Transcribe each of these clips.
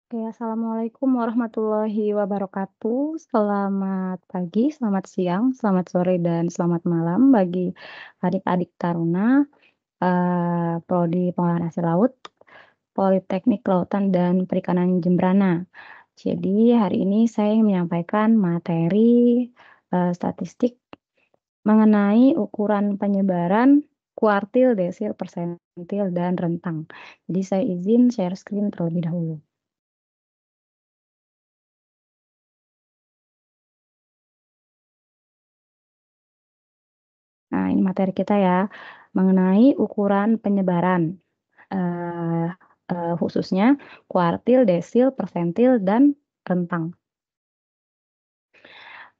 Oke, assalamualaikum warahmatullahi wabarakatuh. Selamat pagi, selamat siang, selamat sore, dan selamat malam bagi adik-adik taruna Prodi Pengolahan Hasil Laut, Politeknik Kelautan dan Perikanan Jembrana. Jadi hari ini saya ingin menyampaikan materi statistik mengenai ukuran penyebaran kuartil, desil, persentil, dan rentang. Jadi saya izin share screen terlebih dahulu. Nah, ini materi kita ya, mengenai ukuran penyebaran, eee khususnya kuartil, desil, persentil, dan rentang.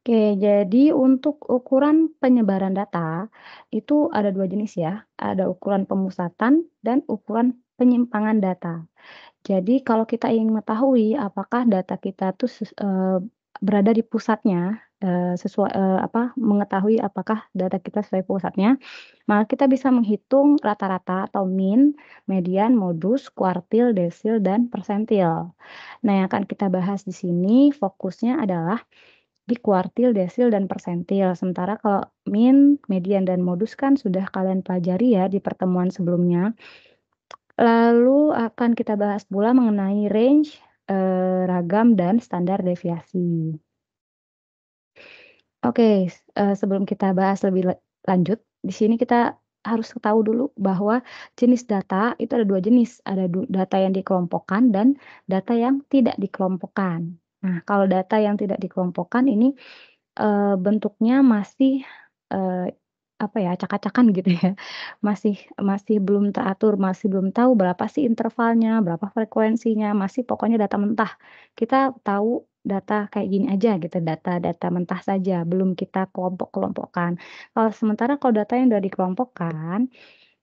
Oke, jadi untuk ukuran penyebaran data, itu ada 2 jenis ya, ada ukuran pemusatan dan ukuran penyimpangan data. Jadi kalau kita ingin mengetahui apakah data kita tuh berada di pusatnya, mengetahui apakah data kita sesuai pusatnya, maka kita bisa menghitung rata-rata atau mean, median, modus, kuartil, desil, dan persentil. Nah, yang akan kita bahas di sini fokusnya adalah di kuartil, desil, dan persentil. Sementara kalau mean, median, dan modus kan sudah kalian pelajari ya di pertemuan sebelumnya. Lalu akan kita bahas pula mengenai range, ragam, dan standar deviasi. Oke, sebelum kita bahas lebih lanjut, di sini kita harus tahu dulu bahwa jenis data itu ada 2 jenis, ada data yang dikelompokkan dan data yang tidak dikelompokkan. Nah, kalau data yang tidak dikelompokkan ini bentuknya masih, eee, apa ya, acak-acakan gitu ya, masih masih belum teratur, masih belum tahu berapa sih intervalnya, berapa frekuensinya, masih pokoknya data mentah. Kita tahu data kayak gini aja gitu, data-data mentah saja, belum kita kelompok-kelompokkan. Kalau data yang udah dikelompokkan,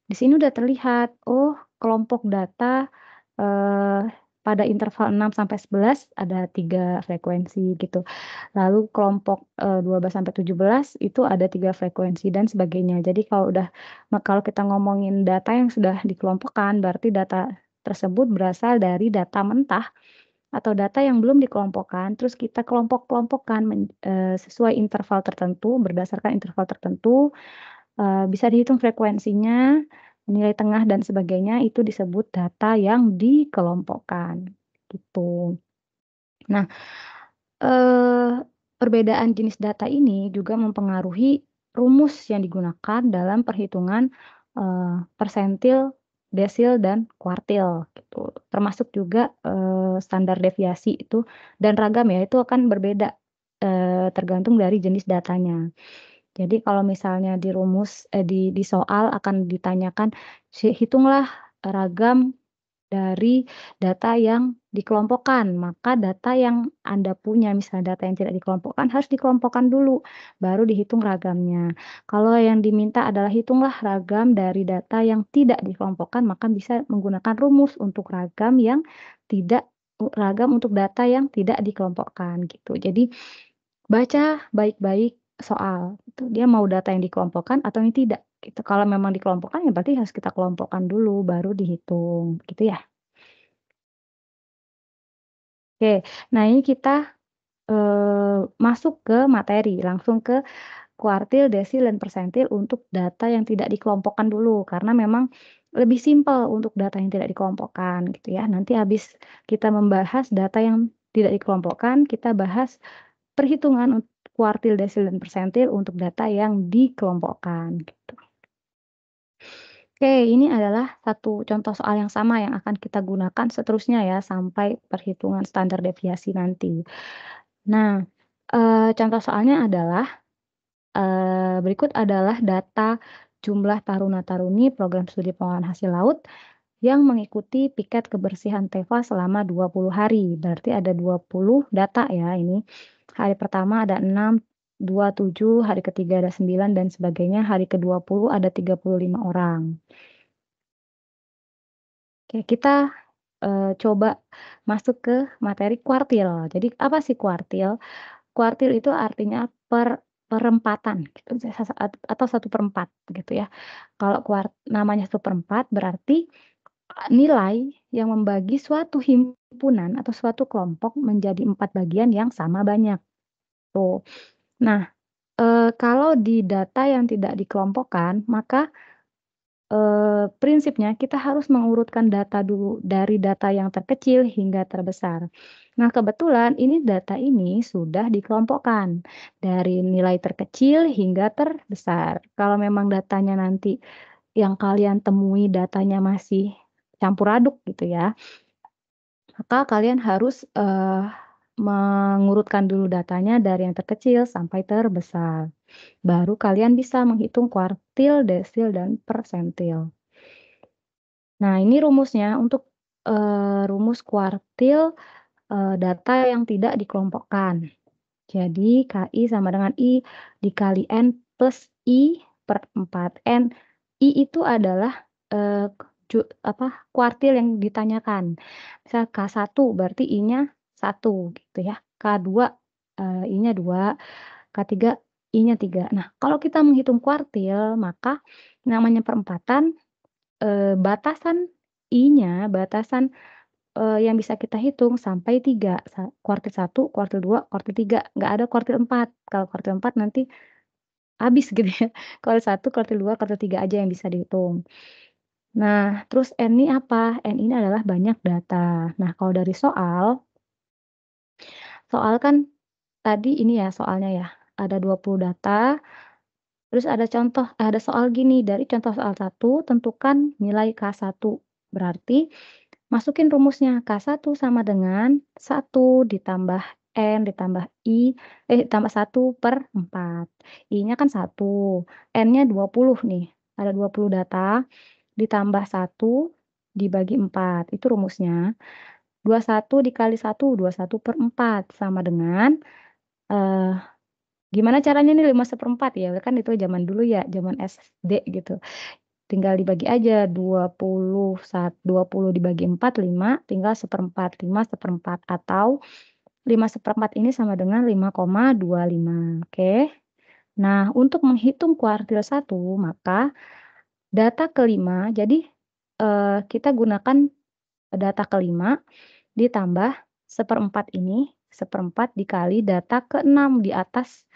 di sini udah terlihat, oh kelompok data, eee, pada interval 6 sampai 11 ada 3 frekuensi gitu. Lalu kelompok, 12 sampai 17 itu ada 3 frekuensi dan sebagainya. Jadi kalau kita ngomongin data yang sudah dikelompokkan, berarti data tersebut berasal dari data mentah atau data yang belum dikelompokkan, terus kita kelompok-kelompokkan sesuai interval tertentu, berdasarkan interval tertentu, bisa dihitung frekuensinya, nilai tengah dan sebagainya, itu disebut data yang dikelompokkan, gitu. Nah, Eee, perbedaan jenis data ini juga mempengaruhi rumus yang digunakan dalam perhitungan, persentil, desil, dan kuartil gitu. Termasuk juga, standar deviasi itu dan ragam ya, itu akan berbeda, tergantung dari jenis datanya. Jadi kalau misalnya di soal akan ditanyakan, hitunglah ragam dari data yang dikelompokkan, maka data yang Anda punya, misalnya data yang tidak dikelompokkan, harus dikelompokkan dulu, baru dihitung ragamnya. Kalau yang diminta adalah hitunglah ragam dari data yang tidak dikelompokkan, maka bisa menggunakan rumus untuk ragam untuk data yang tidak dikelompokkan, gitu. Jadi, baca baik-baik soal, gitu, dia mau data yang dikelompokkan atau yang tidak, gitu. Kalau memang dikelompokkan, ya berarti harus kita kelompokkan dulu, baru dihitung, gitu ya. Oke, nah ini kita, masuk ke materi, langsung ke kuartil, desil, dan persentil untuk data yang tidak dikelompokkan dulu, karena memang lebih simpel untuk data yang tidak dikelompokkan gitu ya. Nanti habis kita membahas data yang tidak dikelompokkan, kita bahas perhitungan kuartil, desil, dan persentil untuk data yang dikelompokkan gitu. Oke, ini adalah satu contoh soal yang sama yang akan kita gunakan seterusnya ya, sampai perhitungan standar deviasi nanti. Nah, contoh soalnya adalah, berikut adalah data jumlah taruna-taruni program studi pengolahan hasil laut yang mengikuti piket kebersihan TEFA selama 20 hari. Berarti ada 20 data ya ini. Hari pertama ada 6, 7, hari ketiga ada 9 dan sebagainya, hari ke-20 ada 35 orang. Oke, kita, coba masuk ke materi kuartil. Jadi apa sih kuartil? Kuartil itu artinya perempatan gitu, atau 1/4 gitu ya. Kalau namanya 1/4 berarti nilai yang membagi suatu himpunan atau suatu kelompok menjadi 4 bagian yang sama banyak. Tuh. Nah, kalau di data yang tidak dikelompokkan, maka prinsipnya kita harus mengurutkan data dulu dari data yang terkecil hingga terbesar. Nah, kebetulan ini data ini sudah dikelompokkan dari nilai terkecil hingga terbesar. Kalau memang datanya nanti yang kalian temui datanya masih campur aduk gitu ya, maka kalian harus, mengurutkan dulu datanya dari yang terkecil sampai terbesar. Baru kalian bisa menghitung kuartil, desil, dan persentil. Nah, ini rumusnya untuk, rumus kuartil, data yang tidak dikelompokkan. Jadi KI sama dengan I dikali N plus I per 4. I itu adalah, eee, kuartil yang ditanyakan. Misal K1 berarti I-nya 1 gitu ya, K2, I-nya 2, K3, I-nya 3. Nah, kalau kita menghitung kuartil, maka namanya perempatan, batasan I-nya, batasan, yang bisa kita hitung sampai 3, kuartil 1, kuartil 2, kuartil 3, nggak ada kuartil 4. Kalau kuartil 4 nanti habis gitu ya. Kuartil 1, kuartil 2, kuartil 3 aja yang bisa dihitung. Nah, terus N ini apa? N ini adalah banyak data. Nah, kalau dari soal kan tadi ini ya soalnya ya, ada 20 data, terus ada soal gini, dari contoh soal 1 tentukan nilai K1. Berarti masukin rumusnya, K1 sama dengan 1 ditambah N ditambah ditambah 1/4. I-nya kan 1, N-nya 20 nih, ada 20 data, ditambah 1 dibagi 4, itu rumusnya. 21 dikali 1, 21/4 sama dengan, eee, gimana caranya nih 5/4 ya, kan itu zaman dulu ya, zaman SD gitu. Tinggal dibagi aja 20 dibagi 4 5, tinggal 1/4, 5/4 atau 5/4 ini sama dengan 5,25, oke. Nah, untuk menghitung kuartil 1 maka data kelima jadi, kita gunakan data kelima ditambah 1/4 ini, 1/4 dikali data keenam di atas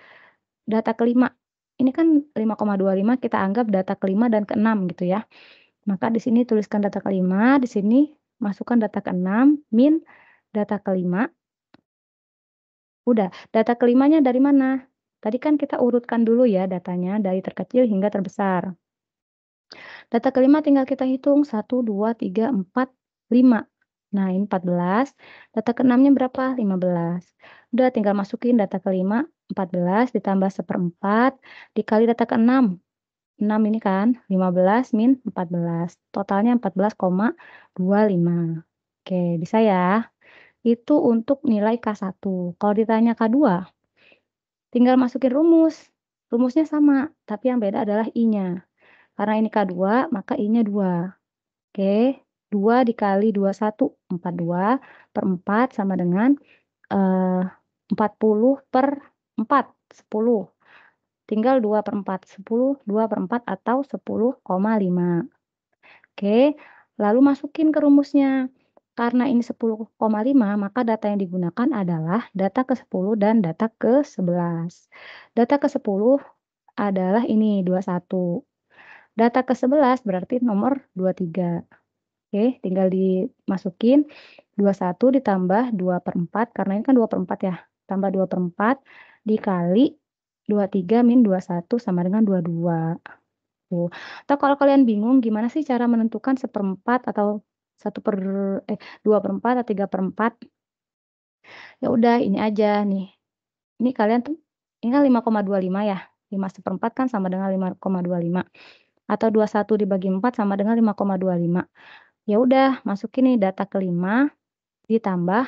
data kelima. Ini kan 5,25 kita anggap data kelima dan keenam gitu ya. Maka di sini tuliskan data kelima, di sini masukkan data keenam, min data kelima. Udah, data kelimanya dari mana? Tadi kan kita urutkan dulu ya datanya dari terkecil hingga terbesar. Data kelima tinggal kita hitung 1, 2, 3, 4, 5. Nah, ini 14. Data keenamnya berapa? 15. Udah tinggal masukin data kelima 14 ditambah 1/4 dikali data keenam. 6 ini kan, 15 min 14, totalnya 14,25. Oke, bisa ya? Itu untuk nilai K1. Kalau ditanya K2, tinggal masukin rumus. Rumusnya sama, tapi yang beda adalah I-nya. Karena ini K2, maka I-nya 2. Oke, 2 dikali 21, 42/4 sama dengan, 40/4, 10. Tinggal 2/4, 10, 2/4 atau 10,5. Oke, lalu masukin ke rumusnya. Karena ini 10,5, maka data yang digunakan adalah data ke-10 dan data ke-11. Data ke-10 adalah ini 21. Data ke-11 berarti nomor 23. Oke, tinggal dimasukin 21 ditambah 2/4 karena ini kan 2/4 ya, tambah 2/4 dikali 23 min 21 sama dengan 22. Tuh. Atau kalau kalian bingung gimana sih cara menentukan 1/4 atau 2/4 atau 3/4, ya udah ini aja nih, ini kalian tuh ini kan 5,25 ya, 5/4 kan sama dengan 5,25 atau 21 dibagi 4 sama dengan 5,25. Ya udah masukin nih data kelima ditambah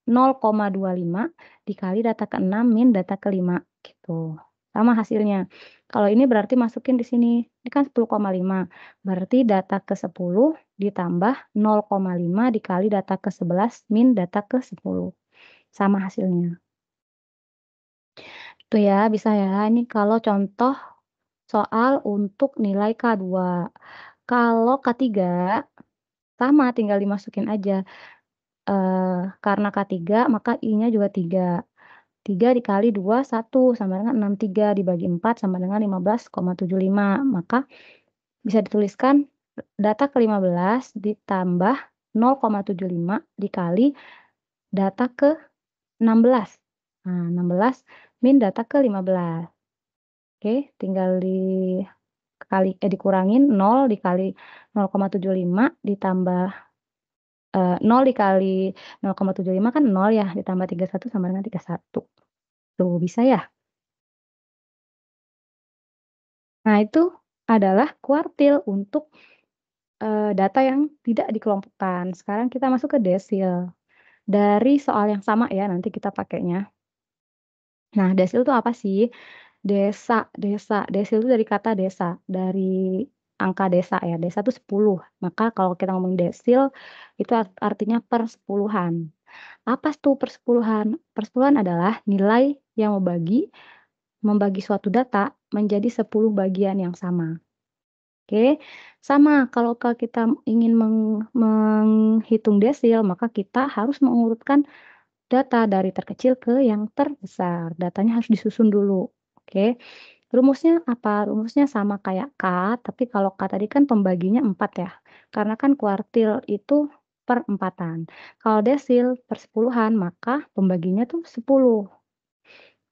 0,25 dikali data keenam min data kelima gitu. Sama hasilnya. Kalau ini berarti masukin di sini, ini kan 10,5 berarti data ke-10 ditambah 0,5 dikali data ke-11 min data ke-10. Sama hasilnya. Itu ya, bisa ya. Ini kalau contoh soal untuk nilai K2. Kalau K3 sama tinggal dimasukin aja, karena K3 maka I-nya juga 3. 3 dikali 2, 1 sama dengan 63 dibagi 4 sama dengan 15,75. Maka bisa dituliskan data ke-15 ditambah 0,75 dikali data ke-16. Nah, 16 min data ke-15. Oke, tinggal dikurangin 0 dikali 0,75 ditambah 0 dikali 0,75 kan 0 ya, ditambah 31 sama dengan 31. Tuh, bisa ya? Nah, itu adalah kuartil untuk, data yang tidak dikelompokkan. Sekarang kita masuk ke desil. Dari soal yang sama ya, nanti kita pakainya. Nah, desil itu apa sih? Desa desa, desil itu dari kata desa, dari angka desa ya, desa itu 10. Maka kalau kita ngomong desil, itu artinya persepuluhan. Apa tuh persepuluhan? Persepuluhan adalah nilai yang membagi suatu data menjadi 10 bagian yang sama. Oke, sama kalau kita ingin menghitung desil, maka kita harus mengurutkan data dari terkecil ke yang terbesar. Datanya harus disusun dulu. Oke. Rumusnya apa? Rumusnya sama kayak K, tapi kalau K tadi kan pembaginya 4 ya. Karena kan kuartil itu perempatan. Kalau desil persepuluhan, maka pembaginya tuh 10.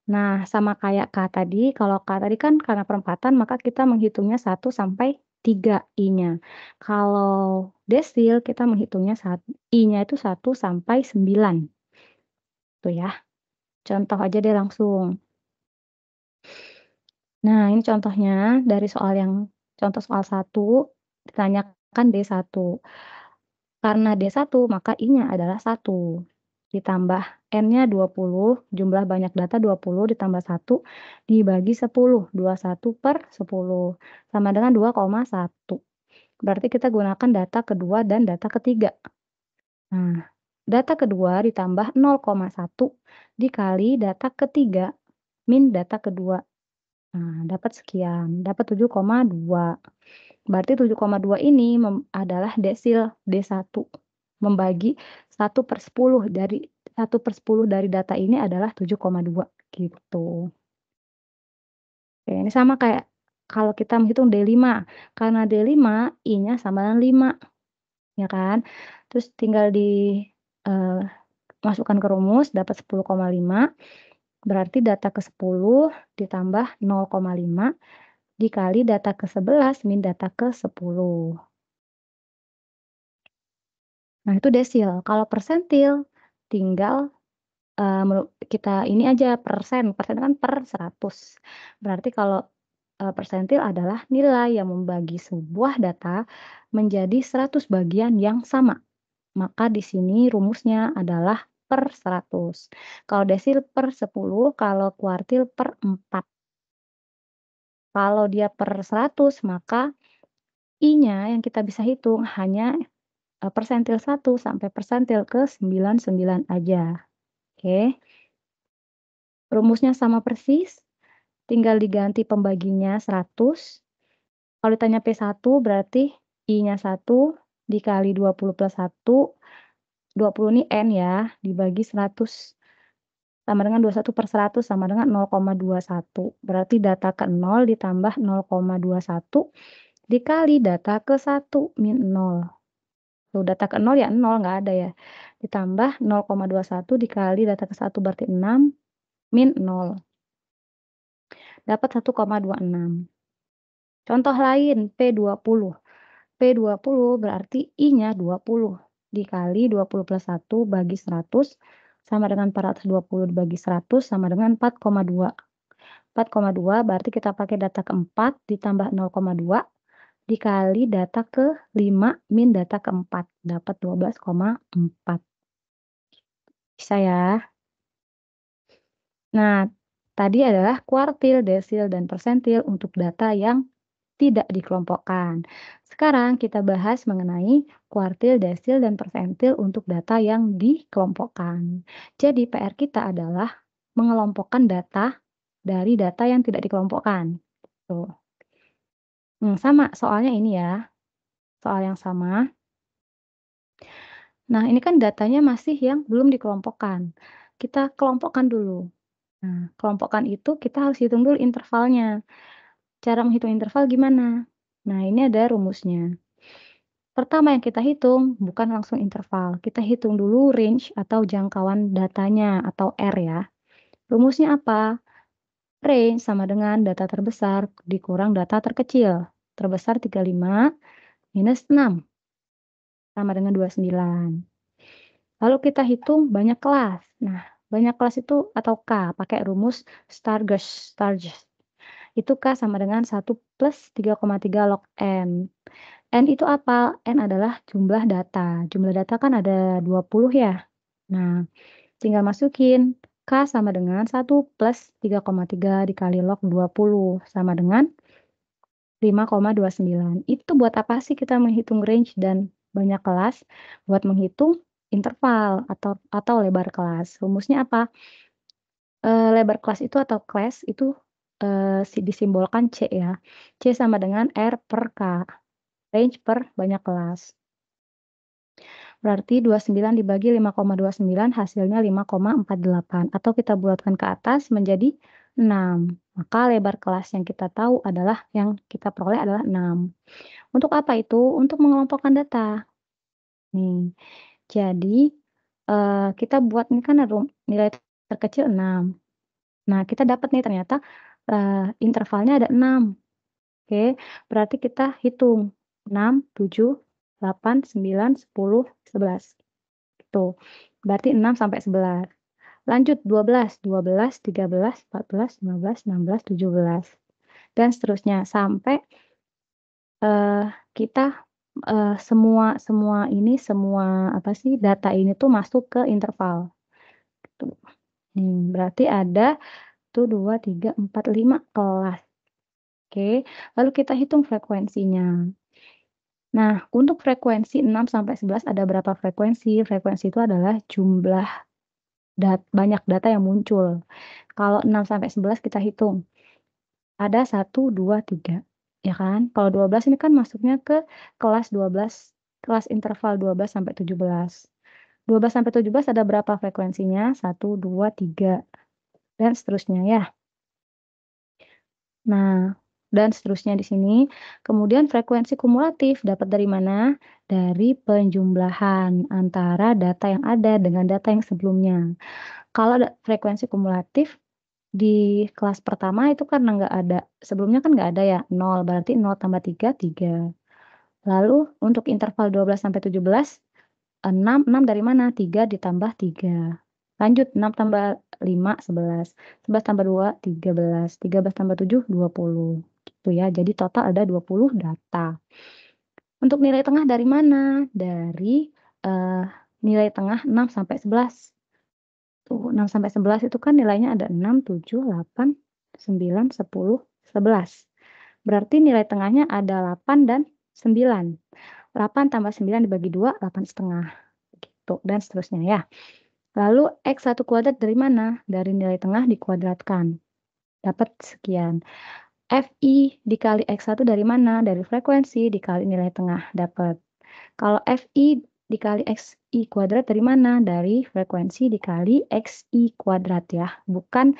Nah, sama kayak K tadi, kalau K tadi kan karena perempatan, maka kita menghitungnya 1 sampai 3 I-nya. Kalau desil kita menghitungnya I-nya itu 1 sampai 9. Tuh ya. Contoh aja deh langsung. Nah, ini contohnya dari contoh soal 1 ditanyakan D1. Karena D1 maka I-nya adalah 1, ditambah N-nya 20, jumlah banyak data 20 ditambah 1 dibagi 10, 21/10 sama dengan 2,1. Berarti kita gunakan data kedua dan data ketiga. Nah, data kedua ditambah 0,1 dikali data ketiga min data kedua. Nah, dapat sekian, dapat 7,2. Berarti 7,2 ini adalah desil D1. Membagi 1/10 dari data ini adalah 7,2 gitu. Oke, ini sama kayak kalau kita menghitung D5. Karena D5 I-nya sama dengan 5, ya kan. Terus tinggal masukkan ke rumus dapat 10,5. Berarti data ke-10 ditambah 0,5 dikali data ke-11 min data ke-10. Nah, itu desil. Kalau persentil tinggal, kita ini aja persen kan per 100. Berarti kalau, persentil adalah nilai yang membagi sebuah data menjadi 100 bagian yang sama. Maka di sini rumusnya adalah per 100. Kalau desil per 10, kalau kuartil per 4. Kalau dia per 100 maka I-nya yang kita bisa hitung hanya, persentil 1 sampai persentil ke-99 aja. Oke. Rumusnya sama persis, tinggal diganti pembaginya 100. Kalau ditanya P1 berarti I-nya 1 dikali 20 plus 1, 20 ini N ya, dibagi 100 sama dengan 21/100 sama dengan 0,21. Berarti data ke-0 ditambah 0,21 dikali data ke-1 min 0. Tuh data ke-0 ya 0, nggak ada ya. Ditambah 0,21 dikali data ke-1 berarti 6 min 0. Dapat 1,26. Contoh lain P20. P20 berarti I-nya 20 dikali 20 plus 1 bagi 100 sama dengan 420 dibagi 100 sama dengan 4,2. 4,2 berarti kita pakai data ke-4 ditambah 0,2 dikali data ke-5 min data ke-4 dapat 12,4. Bisa ya? Nah, tadi adalah kuartil, desil, dan persentil untuk data yang tidak dikelompokkan. Sekarang kita bahas mengenai kuartil, desil, dan persentil untuk data yang dikelompokkan. Jadi PR kita adalah mengelompokkan data dari data yang tidak dikelompokkan. Tuh. Sama soalnya ini ya, soal yang sama. Nah, ini kan datanya masih yang belum dikelompokkan. Kita kelompokkan dulu. Nah, kelompokkan itu kita harus hitung dulu intervalnya. Cara menghitung interval gimana? Nah, ini ada rumusnya. Pertama yang kita hitung bukan langsung interval, kita hitung dulu range atau jangkauan datanya atau R ya. Rumusnya apa? Range sama dengan data terbesar dikurang data terkecil. Terbesar 35 minus 6 sama dengan 29. Lalu kita hitung banyak kelas. Nah, banyak kelas itu atau K pakai rumus Stargers. Itu K sama dengan 1 plus 3,3 log N. N itu apa? N adalah jumlah data. Jumlah data kan ada 20 ya. Nah, tinggal masukin K sama dengan 1 plus 3,3 dikali log 20 sama dengan 5,29. Itu buat apa sih kita menghitung range dan banyak kelas? Buat menghitung interval atau lebar kelas. Rumusnya apa? Lebar kelas itu atau class itu, disimbolkan C ya. C sama dengan R per K, range per banyak kelas. Berarti 29 dibagi 5,29 hasilnya 5,48 atau kita bulatkan ke atas menjadi 6. Maka lebar kelas yang kita tahu adalah yang kita peroleh adalah 6. Untuk apa itu? Untuk mengelompokkan data. Nih, jadi, kita buat ini kan ada nilai terkecil 6. Nah, kita dapat nih ternyata, intervalnya ada 6. Oke, berarti kita hitung 6, 7, 8, 9, 10, 11. Tuh, berarti 6 sampai 11. Lanjut 12, 12, 13, 14, 15, 16, 17, dan seterusnya sampai, kita, semua apa sih, data ini tuh masuk ke interval, gitu. Berarti ada tuh 2, 3, 4, 5 kelas. Oke, lalu kita hitung frekuensinya. Nah, untuk frekuensi 6 sampai 11 ada berapa frekuensi? Frekuensi itu adalah jumlah banyak data yang muncul. Kalau 6 sampai 11 kita hitung, ada 1, 2, 3, ya kan? Kalau 12 ini kan masuknya ke kelas 12, kelas interval 12 sampai 17. 12 sampai 17 ada berapa frekuensinya? 1, 2, 3, dan seterusnya ya. Nah, dan seterusnya di sini. Kemudian frekuensi kumulatif dapat dari mana? Dari penjumlahan antara data yang ada dengan data yang sebelumnya. Kalau frekuensi kumulatif di kelas pertama itu karena nggak ada, sebelumnya kan nggak ada ya, 0, berarti 0 tambah 3, 3. Lalu untuk interval 12 sampai 17, 6 dari mana? 3 ditambah 3. Lanjut 6 tambah 5, 11. 11 tambah 2, 13. 13 tambah 7, 20. Gitu ya, jadi total ada 20 data. Untuk nilai tengah dari mana? Dari, nilai tengah 6 sampai 11. Tuh, 6 sampai 11 itu kan nilainya ada 6, 7, 8, 9, 10, 11. Berarti nilai tengahnya ada 8 dan 9. 8 tambah 9 dibagi 2, 8,5. Gitu, dan seterusnya ya. Lalu X1 kuadrat dari mana? Dari nilai tengah dikuadratkan. Dapat sekian. FI dikali X1 dari mana? Dari frekuensi dikali nilai tengah. Dapat. Kalau FI dikali XI kuadrat dari mana? Dari frekuensi dikali XI kuadrat ya. Bukan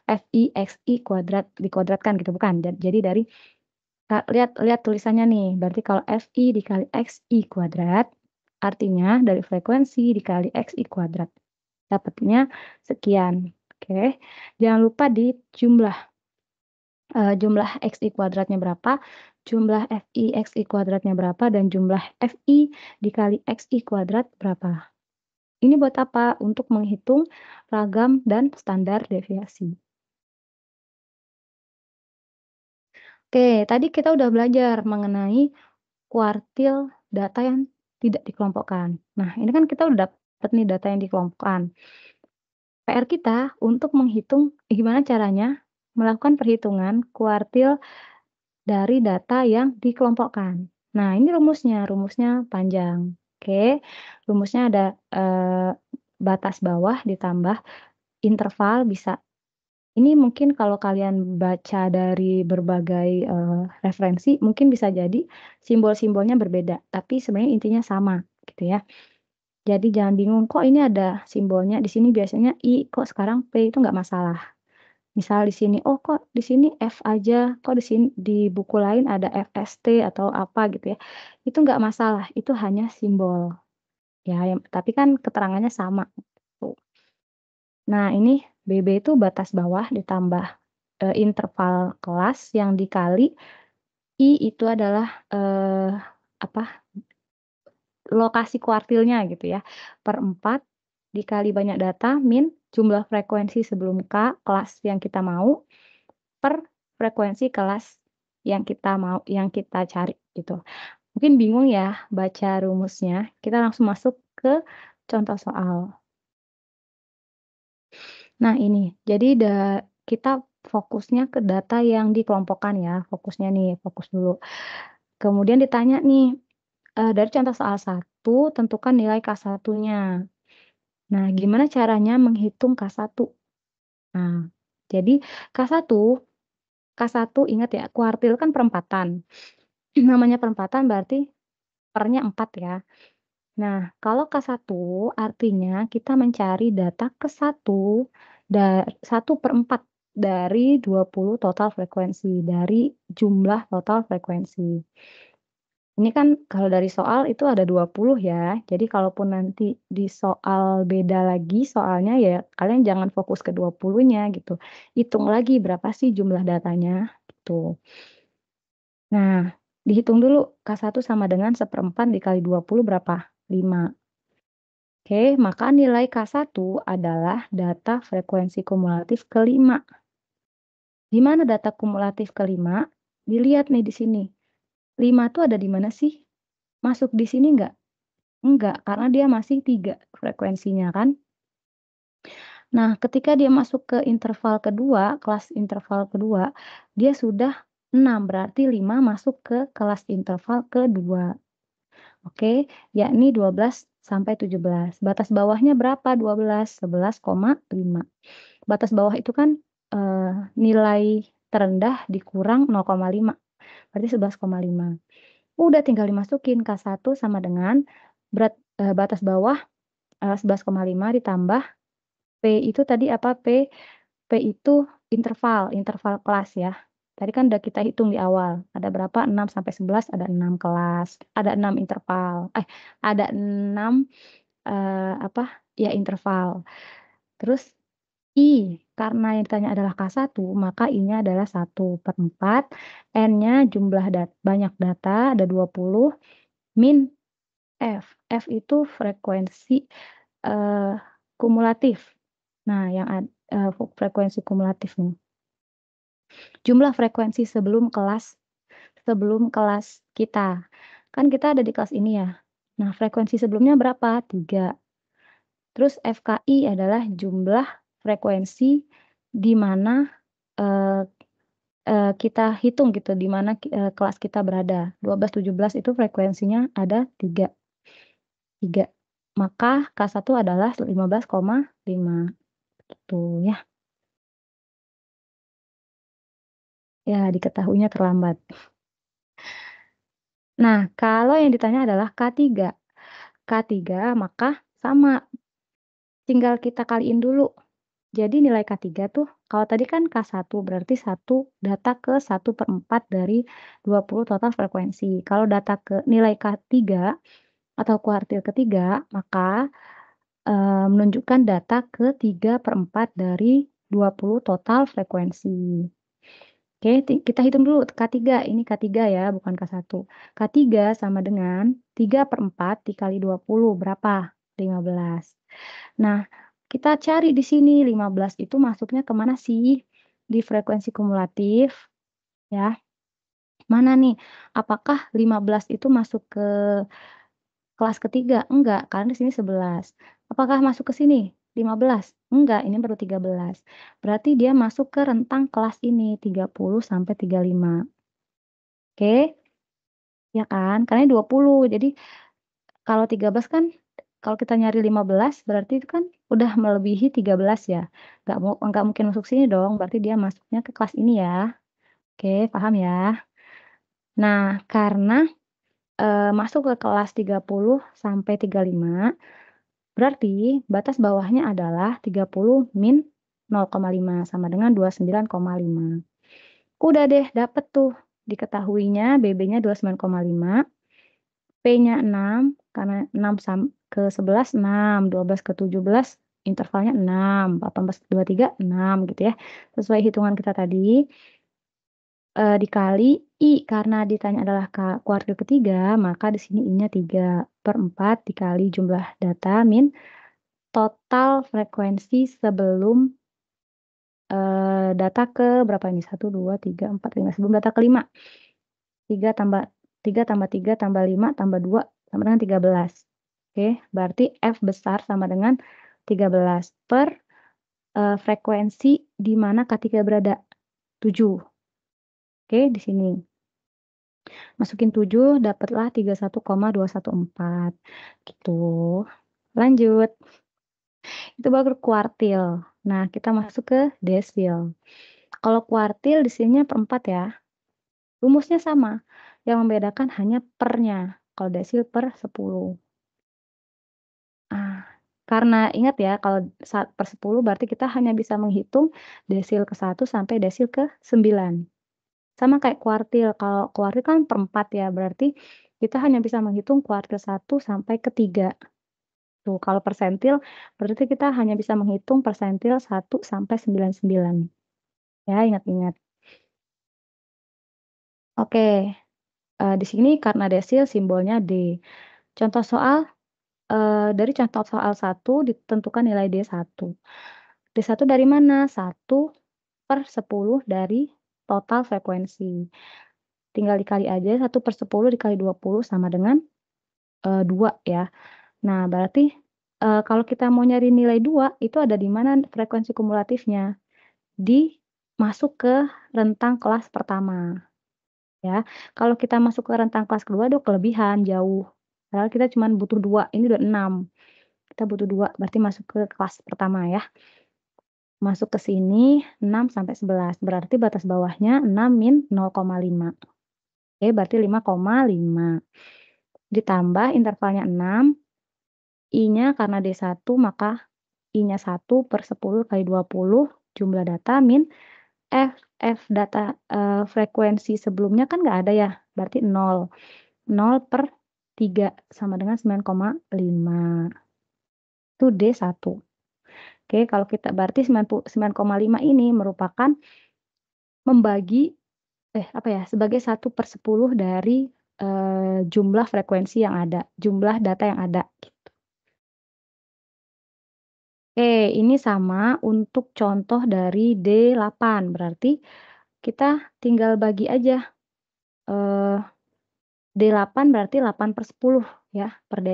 FI XI kuadrat dikuadratkan gitu, bukan. Jadi dari lihat tulisannya nih. Berarti kalau FI dikali XI kuadrat artinya dari frekuensi dikali XI kuadrat. Dapatnya sekian. Oke. Jangan lupa di jumlah XI kuadratnya berapa, jumlah FI XI kuadratnya berapa, dan jumlah FI dikali XI kuadrat berapa. Ini buat apa? Untuk menghitung ragam dan standar deviasi. Oke, tadi kita udah belajar mengenai kuartil data yang tidak dikelompokkan. Nah, ini kan kita udah dapat nih data yang dikelompokkan. PR kita untuk menghitung gimana caranya melakukan perhitungan kuartil dari data yang dikelompokkan. Nah, ini rumusnya panjang. Oke, rumusnya ada, batas bawah ditambah interval bisa, ini mungkin kalau kalian baca dari berbagai, referensi mungkin bisa jadi simbol-simbolnya berbeda, tapi sebenarnya intinya sama, gitu ya. Jadi jangan bingung, kok ini ada simbolnya di sini biasanya I, kok sekarang P, itu nggak masalah. Misal di sini, oh kok di sini F aja, kok di sini di buku lain ada FST atau apa gitu ya. Itu nggak masalah, itu hanya simbol. Ya, tapi kan keterangannya sama gitu. Nah, ini BB itu batas bawah ditambah interval kelas yang dikali I itu adalah apa, lokasi kuartilnya gitu ya, per 4 dikali banyak data min jumlah frekuensi sebelum K, kelas yang kita mau, per frekuensi kelas yang kita cari gitu. Mungkin bingung ya baca rumusnya, kita langsung masuk ke contoh soal. Nah ini, jadi kita fokusnya ke data yang dikelompokkan ya, fokusnya nih, fokus dulu. Kemudian ditanya nih, dari contoh soal 1 tentukan nilai K1-nya. Nah, gimana caranya menghitung K1? Nah, jadi K1 K1 ingat ya, kuartil kan perempatan. Namanya perempatan berarti pernya 4 ya. Nah, kalau K1 artinya kita mencari data ke-1 1/4 dari 20 total frekuensi, dari jumlah total frekuensi. Ini kan kalau dari soal itu ada 20 ya, jadi kalaupun nanti di soal beda lagi soalnya ya kalian jangan fokus ke 20-nya gitu, hitung lagi berapa sih jumlah datanya, gitu. Nah, dihitung dulu K1 sama dengan 1/4 dikali 20 berapa? 5. Oke, maka nilai K1 adalah data frekuensi kumulatif kelima. Di mana data kumulatif kelima? Dilihat nih di sini. 5 tuh ada di mana sih? Masuk di sini nggak? Enggak, karena dia masih 3 frekuensinya kan. Nah, ketika dia masuk ke interval kedua, kelas interval kedua, dia sudah 6, berarti 5 masuk ke kelas interval kedua. Oke, yakni 12 sampai 17. Batas bawahnya berapa 12? 11,5. Batas bawah itu kan, nilai terendah dikurang 0,5, berarti 11,5. Udah tinggal dimasukin K1 sama dengan batas bawah, 11,5 ditambah P itu tadi apa, P itu interval, interval kelas ya. Tadi kan udah kita hitung di awal, ada berapa, 6 sampai 11, ada 6 kelas, ada 6 interval, ada 6, apa, ya interval. Terus I, karena yang ditanya adalah K1, maka I-nya adalah 1/4, N-nya jumlah banyak data, ada 20, min F. F itu frekuensi, eee, kumulatif. Nah, frekuensi kumulatif nih. Jumlah frekuensi sebelum kelas kita. Kan kita ada di kelas ini ya. Nah, frekuensi sebelumnya berapa? 3. Terus FKI adalah jumlah frekuensi di mana, eee kita hitung gitu di mana kelas kita berada. 12, 17 itu frekuensinya ada 3. Maka K1 adalah 15,5 gitu ya. Ya, diketahuinya terlambat. Nah, kalau yang ditanya adalah K3. K3 maka sama, tinggal kita kaliin dulu. Jadi nilai K3 tuh, kalau tadi kan K1 berarti data ke 1/4 dari 20 total frekuensi. Kalau data ke nilai K3 atau kuartil ketiga, maka, menunjukkan data ke 3/4 dari 20 total frekuensi. Oke, kita hitung dulu K3, ini K3 ya, bukan K1. K3 sama dengan 3/4 dikali 20, berapa? 15. Nah, kita cari di sini 15 itu masuknya ke mana sih? Di frekuensi kumulatif, ya. Mana nih? Apakah 15 itu masuk ke kelas ketiga? Enggak, karena di sini 11. Apakah masuk ke sini? 15? Enggak, ini baru 13. Berarti dia masuk ke rentang kelas ini, 30 sampai 35. Oke? Ya kan? Karena 20. Jadi kalau 13 kan kalau kita nyari 15 berarti itu kan udah melebihi 13 ya. Nggak mungkin masuk sini dong, berarti dia masuknya ke kelas ini ya. Oke, paham ya? Nah, karena, masuk ke kelas 30 sampai 35, Berarti batas bawahnya adalah 30 min 0,5 sama dengan 29,5. Udah deh dapet tuh, diketahuinya BB-nya 29,5, P-nya 6, karena 6 ke 11 6, 12 ke 17 intervalnya 6, 18 ke 23 6 gitu ya. Sesuai hitungan kita tadi, dikali I karena ditanya adalah kuartil ketiga, maka di sini I-nya 3/4 dikali jumlah data min total frekuensi sebelum, data ke berapa ini? 1, 2, 3, 4, 5, sebelum data ke-5. 3 tambah 3 tambah 3 tambah 5 tambah 2 sama dengan 13. Oke, berarti F besar sama dengan 13 per, frekuensi di mana K3 berada, 7. Oke, di sini. Masukin 7 dapatlah 31,214 gitu. Lanjut, itu baru kuartil. Nah, kita masuk ke desil. Kalau kuartil di sininya per 4 ya. Rumusnya sama, yang membedakan hanya pernya, kalau desil per 10. Ah, karena ingat ya kalau 1/10 berarti kita hanya bisa menghitung desil ke-1 sampai desil ke-9. Sama kayak kuartil, kalau kuartil kan per 4 ya, berarti kita hanya bisa menghitung kuartil 1 sampai ke-3. Tuh, kalau persentil berarti kita hanya bisa menghitung persentil 1 sampai 99. Ya, ingat-ingat. Oke, di sini karena desil simbolnya D. Contoh soal, dari contoh soal 1 ditentukan nilai D1. D1 dari mana? 1/10 dari total frekuensi. Tinggal dikali aja 1/10 dikali 20 sama dengan, 2 ya. Nah berarti, kalau kita mau nyari nilai 2 itu ada di mana frekuensi kumulatifnya? Masuk ke rentang kelas pertama ya. Kalau kita masuk ke rentang kelas kedua udah kelebihan jauh, padahal kita cuman butuh 2, ini udah 6. Kita butuh 2 berarti masuk ke kelas pertama ya. Masuk ke sini 6 sampai 11, berarti batas bawahnya 6 min 0,5. Oke, berarti 5,5. Ditambah intervalnya 6, I-nya karena D1 maka I-nya 1/10 kali 20 jumlah data min F data, frekuensi sebelumnya kan nggak ada ya, berarti 0. 0/3 sama dengan 9,5. Itu D1. Oke, kalau kita berarti 99,5 ini merupakan membagi apa ya, sebagai 1/10 dari, jumlah frekuensi yang ada, jumlah data yang ada, gitu. Oke, ini sama untuk contoh dari D8, berarti kita tinggal bagi aja, eee, D8 berarti 8/10 ya, per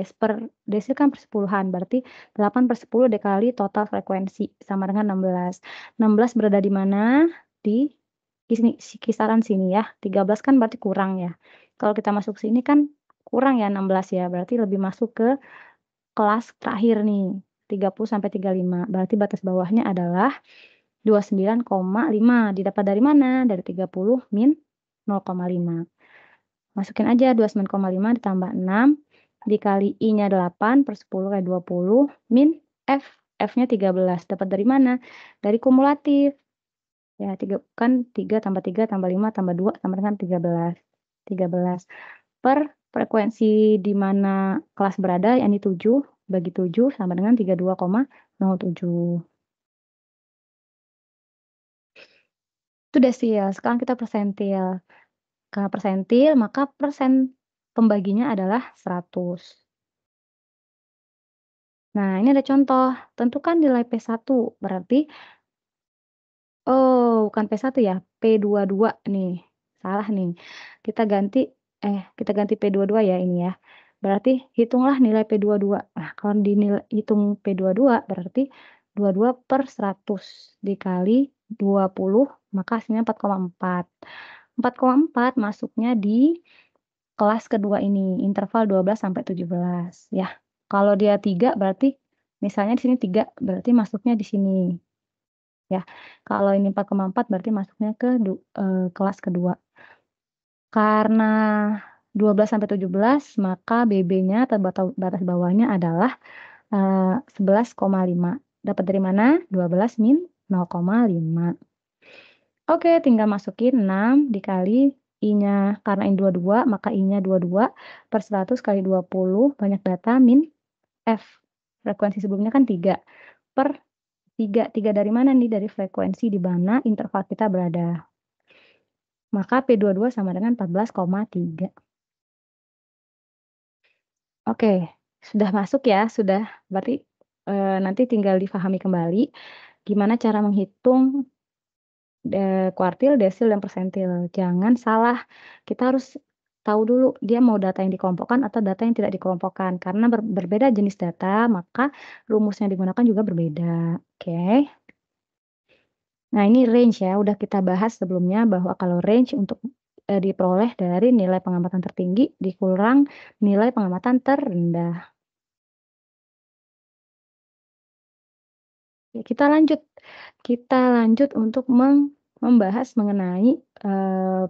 desil kan persepuluhan, berarti 8/10 dikali total frekuensi sama dengan 16. 16 berada di mana? Di sini, kisaran sini ya, 13 kan berarti kurang ya. Kalau kita masuk sini kan kurang ya 16 ya, berarti lebih masuk ke kelas terakhir nih, 30 sampai 35. Berarti batas bawahnya adalah 29,5. Didapat dari mana? Dari 30 min 0,5. Masukin aja 29,5 ditambah 6 dikali I-nya 8/10 kali 20 min F-nya 13. Dapat dari mana? Dari kumulatif. Ya 3 tambah 3 tambah 5 tambah 2 sama dengan 13. 13 per frekuensi di mana kelas berada, yakni 7 bagi 7 sama dengan 32,07. Itu desil, sekarang kita persentil. Karena persentil, maka persen pembaginya adalah 100. Nah, ini ada contoh, tentukan nilai P1, berarti oh, bukan P1 ya, P22 nih, salah nih. Kita ganti P22 ya ini ya. Berarti hitunglah nilai P22. Nah, kalau hitung P22 berarti 22/100 dikali 20, maka hasilnya 4,4. 4,4 masuknya di kelas kedua ini, interval 12 sampai 17 ya. Kalau dia 3 berarti misalnya di sini 3 berarti masuknya di sini. Ya, kalau ini 4,4 berarti masuknya ke kelas kedua. Karena 12 sampai 17 maka BB-nya atau batas bawahnya adalah 11,5. Dapat dari mana? 12 min 0,5. Oke, tinggal masukin 6 dikali I-nya, karena ini 22, maka I-nya 22 per 100 kali 20, banyak data, min F. Frekuensi sebelumnya kan 3, per 3. 3 dari mana nih? Dari frekuensi di mana interval kita berada. Maka P22 sama dengan 14,3. Oke, sudah masuk ya, sudah. Berarti, nanti tinggal difahami kembali gimana cara menghitung kuartil, desil, dan persentil. Jangan salah, kita harus tahu dulu dia mau data yang dikelompokkan atau data yang tidak dikelompokkan. Karena berbeda jenis data, maka rumus yang digunakan juga berbeda, oke. Nah, ini range ya, udah kita bahas sebelumnya bahwa kalau range untuk, diperoleh dari nilai pengamatan tertinggi dikurang nilai pengamatan terendah. Ya, kita lanjut untuk membahas mengenai,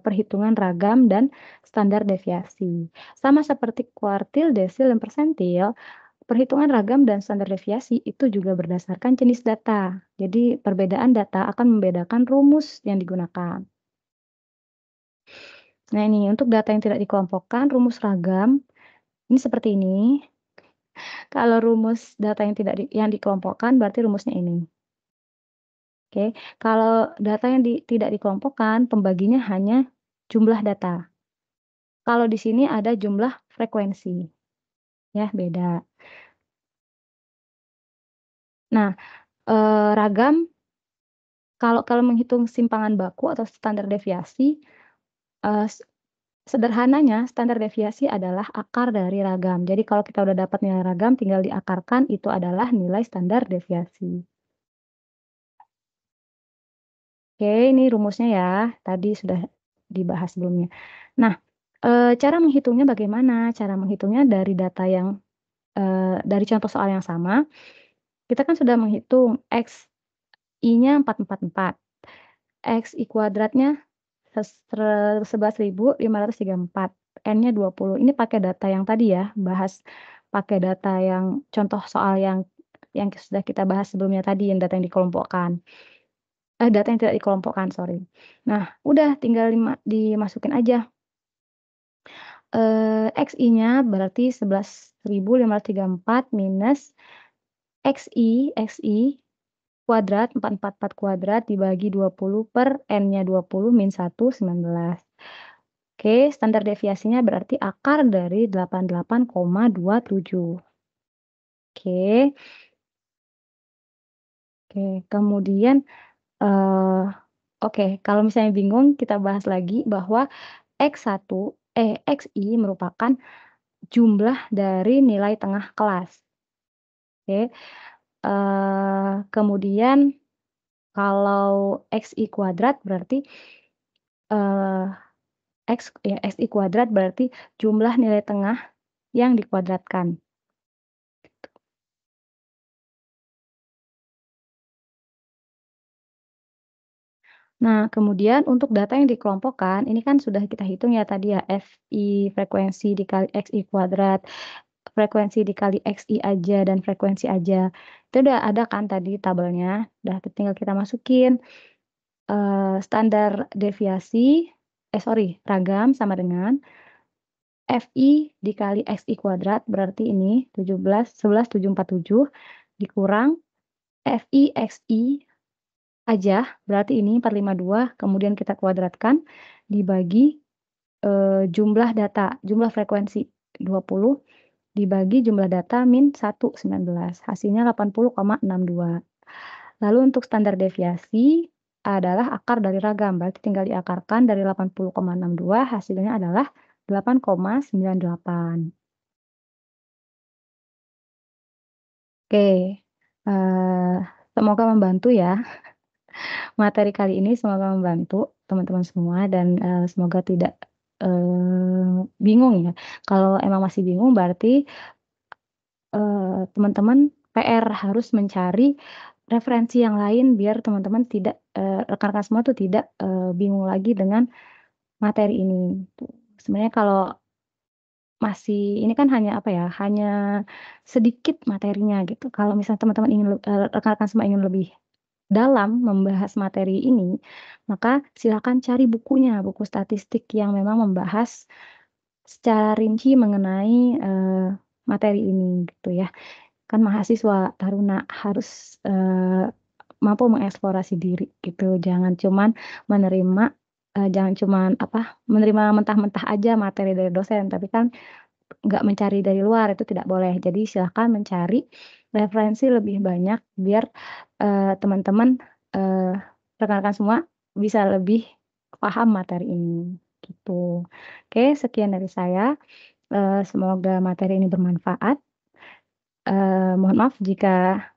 perhitungan ragam dan standar deviasi. Sama seperti kuartil, desil, dan persentil, perhitungan ragam dan standar deviasi itu juga berdasarkan jenis data. Jadi perbedaan data akan membedakan rumus yang digunakan. Nah, ini untuk data yang tidak dikelompokkan, rumus ragam ini seperti ini. Kalau rumus data yang dikelompokkan berarti rumusnya ini. Oke, kalau data yang tidak dikelompokkan, pembaginya hanya jumlah data. Kalau di sini ada jumlah frekuensi, ya beda. Nah, ragam kalau menghitung simpangan baku atau standar deviasi, eee, s sederhananya standar deviasi adalah akar dari ragam. Jadi kalau kita udah dapat nilai ragam tinggal diakarkan, itu adalah nilai standar deviasi. Oke, ini rumusnya ya, tadi sudah dibahas sebelumnya. Nah, cara menghitungnya bagaimana? Cara menghitungnya dari data yang dari contoh soal yang sama, kita kan sudah menghitung X I-nya 444, X I kuadratnya 11.534, N-nya 20. Ini pakai data yang tadi ya, pakai data yang contoh soal yang sudah kita bahas sebelumnya tadi, yang data yang dikelompokkan. Data yang tidak dikelompokkan, sorry. Nah, udah tinggal dimasukin aja. XI-nya berarti 11.534 minus XI kuadrat, 444 kuadrat dibagi 20 per N-nya 20 min 1, 19. Oke, standar deviasinya berarti akar dari 88,27. Oke. Oke, kemudian, oke, kalau misalnya bingung kita bahas lagi bahwa XI merupakan jumlah dari nilai tengah kelas. Oke, kemudian kalau XI kuadrat berarti, eee, XI kuadrat berarti jumlah nilai tengah yang dikuadratkan. Nah, kemudian untuk data yang dikelompokkan, ini kan sudah kita hitung ya tadi ya, Fi frekuensi dikali Xi kuadrat, frekuensi dikali Xi aja dan frekuensi aja. Itu udah ada kan tadi tabelnya, udah tinggal kita masukin, standar deviasi ragam sama dengan Fi dikali Xi kuadrat berarti ini 11.747 dikurang Fi Xi aja, berarti ini 452 kemudian kita kuadratkan dibagi, jumlah data, jumlah frekuensi 20 dibagi jumlah data min 1, 19, hasilnya 80,62. Lalu untuk standar deviasi adalah akar dari ragam, berarti tinggal diakarkan dari 80,62 hasilnya adalah 8,98. Oke, eee, semoga membantu ya. Materi kali ini semoga membantu teman-teman semua dan, semoga tidak, bingung ya. Kalau emang masih bingung berarti, teman-teman PR harus mencari referensi yang lain biar teman-teman tidak rekan-rekan semua tuh tidak, bingung lagi dengan materi ini, tuh. Sebenarnya kalau masih ini kan hanya apa ya, hanya sedikit materinya gitu. Kalau misalnya teman-teman ingin rekan-rekan semua ingin lebih dalam membahas materi ini, maka silakan cari bukunya, buku statistik yang memang membahas secara rinci mengenai, materi ini gitu ya. Kan mahasiswa taruna harus, mampu mengeksplorasi diri gitu, jangan cuman menerima, jangan cuman apa, menerima mentah-mentah aja materi dari dosen, tapi kan nggak mencari dari luar, itu tidak boleh. Jadi silahkan mencari referensi lebih banyak biar, teman-teman, eee, rekan-rekan semua bisa lebih paham materi ini, gitu. Oke, sekian dari saya, semoga materi ini bermanfaat, mohon maaf jika,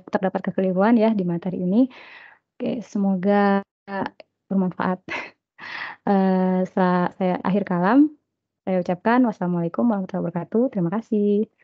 terdapat kekeliruan ya di materi ini. Oke, semoga bermanfaat. Saya akhir kalam, saya ucapkan wassalamualaikum warahmatullahi wabarakatuh. Terima kasih.